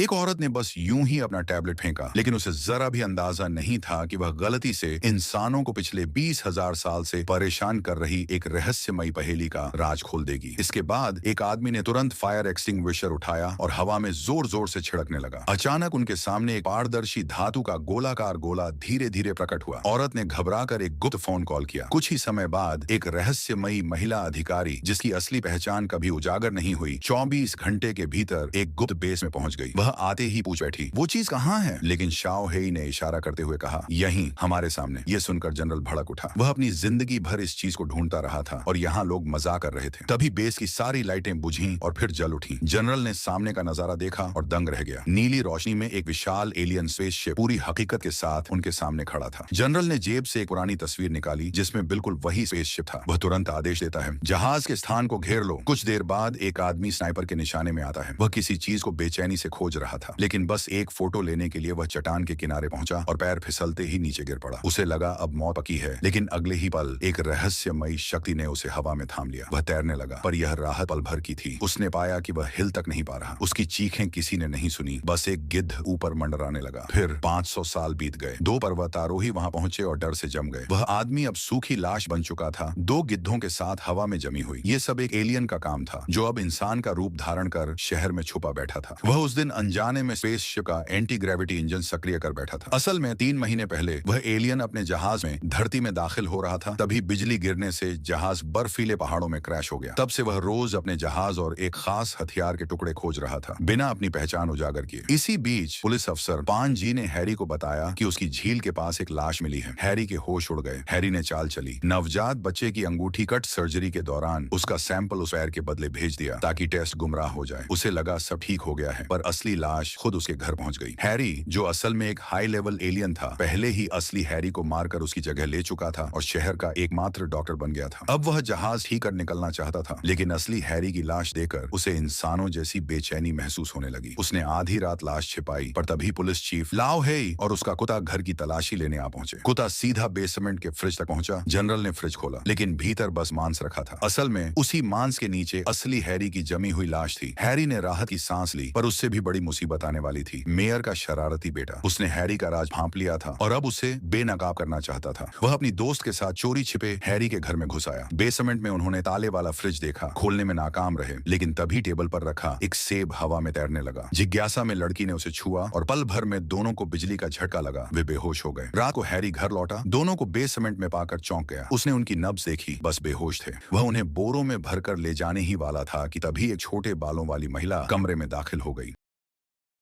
एक औरत ने बस यूं ही अपना टैबलेट फेंका, लेकिन उसे जरा भी अंदाजा नहीं था कि वह गलती से इंसानों को पिछले 20,000 साल से परेशान कर रही एक रहस्यमयी पहेली का राज खोल देगी। इसके बाद एक आदमी ने तुरंत फायर एक्सटिंग्विशर उठाया और हवा में जोर जोर से छिड़कने लगा। अचानक उनके सामने एक पारदर्शी धातु का गोलाकार गोला धीरे धीरे प्रकट हुआ। औरत ने घबराकर एक गुप्त फोन कॉल किया। कुछ ही समय बाद एक रहस्यमयी महिला अधिकारी, जिसकी असली पहचान कभी उजागर नहीं हुई, 24 घंटे के भीतर एक गुप्त बेस में पहुंच गई। वह आते ही पूछ बैठी, वो चीज कहाँ है? लेकिन शाओ हेई ने इशारा करते हुए कहा, यहीं हमारे सामने। यह सुनकर जनरल भड़क उठा। वह अपनी जिंदगी भर इस चीज को ढूंढता रहा था और यहाँ लोग मजाक कर रहे थे। तभी बेस की सारी लाइटें बुझीं और फिर जल उठी। जनरल ने सामने का नजारा देखा और दंग रह गया। नीली रोशनी में एक विशाल एलियन स्पेसशिप पूरी हकीकत के साथ उनके सामने खड़ा था। जनरल ने जेब से एक पुरानी तस्वीर निकाली जिसमें बिल्कुल वही स्पेसशिप था। वह तुरंत आदेश देता है, जहाज के स्थान को घेर लो। कुछ देर बाद एक आदमी स्नाइपर के निशाने में आता है। वह किसी चीज को बेचैनी से खोज रहा था, लेकिन बस एक फोटो लेने के लिए वह चट्टान के किनारे पहुंचा और पैर फिसलते ही नीचे गिर पड़ा। उसे लगा अब मौत पक्की है, लेकिन अगले ही पल एक रहस्यमयी शक्ति ने उसे हवा में थाम लिया। वह तैरने लगा, पर यह राहत पल भर की थी। उसने पाया कि वह हिल तक नहीं पा रहा। उसकी चीखें किसी ने नहीं सुनी, बस एक गिद्ध ऊपर मंडराने लगा। फिर 500 साल बीत गए। 2 पर्वतारोही वहां पहुंचे और डर से जम गए। वह आदमी अब सूखी लाश बन चुका था, 2 गिद्धों के साथ हवा में जमी हुई। ये सब एक एलियन का काम था, जो अब इंसान का रूप धारण कर शहर में छुपा बैठा था। वह उस दिन अनजाने में स्पेसशिप का एंटी ग्रेविटी इंजन सक्रिय कर बैठा था। असल में 3 महीने पहले वह एलियन अपने जहाज में धरती में दाखिल हो रहा था। तभी बिजली गिरने से जहाज बर्फीले पहाड़ों में क्रैश हो गया। तब से वह रोज अपने जहाज और एक खास हथियार के टुकड़े खोज रहा था, बिना अपनी पहचान उजागर किए। इसी बीच पुलिस अफसर पान जी ने हैरी को बताया कि उसकी झील के पास एक लाश मिली है। हैरी के होश उड़ गए। हैरी ने चाल चली। नवजात बच्चे की अंगूठी कट सर्जरी के दौरान उसका सैंपल उस पैर के बदले भेज दिया ताकि टेस्ट गुमराह हो जाए। उसे लगा सब ठीक हो गया है, पर असली लाश खुद उसके घर पहुंच गई। हैरी, जो असल में एक हाई लेवल एलियन था, पहले ही असली हैरी को मारकर उसकी जगह ले चुका था और शहर का एकमात्र डॉक्टर बन गया था। अब वह जहाज ठीक कर निकलना चाहता था, लेकिन असली हैरी की लाश देखकर उसे इंसानों जैसी बेचैनी महसूस होने लगी। उसने आधी रात लाश छिपाई, पर तभी पुलिस चीफ लाओ हेई और उसका कुत्ता घर की तलाशी लेने आ पहुंचे। कुत्ता सीधा बेसमेंट के फ्रिज तक पहुंचा। जनरल ने फ्रिज खोला, लेकिन भीतर बस मांस रखा था। असल में उसी मांस के नीचे असली हैरी की जमी हुई लाश थी। हैरी ने राहत की सांस ली, पर उससे भी बड़ी मुसीबत आने वाली थी। मेयर का शरारती बेटा, उसने हैरी का राज भांप लिया था और अब उसे बेनकाब करना चाहता था। वह अपनी दोस्त के साथ चोरी छिपे हैरी के घर में घुस आया। बेसमेंट में उन्होंने ताले वाला फ्रिज देखा। खोलने में नाकाम रहे, लेकिन तभी टेबल पर रखा एक सेब हवा में तैरने लगा। जिज्ञासा में लड़की ने उसे छुआ और पल भर में दोनों को बिजली का झटका लगा। वे बेहोश हो गए। रात को हैरी घर लौटा। दोनों को बेसमेंट में पाकर चौंक गया। उसने उनकी नब्ज देखी, बस बेहोश थे। वह उन्हें बोरों में भरकर ले जाने ही वाला था कि तभी एक छोटे बालों वाली महिला कमरे में दाखिल हो गई।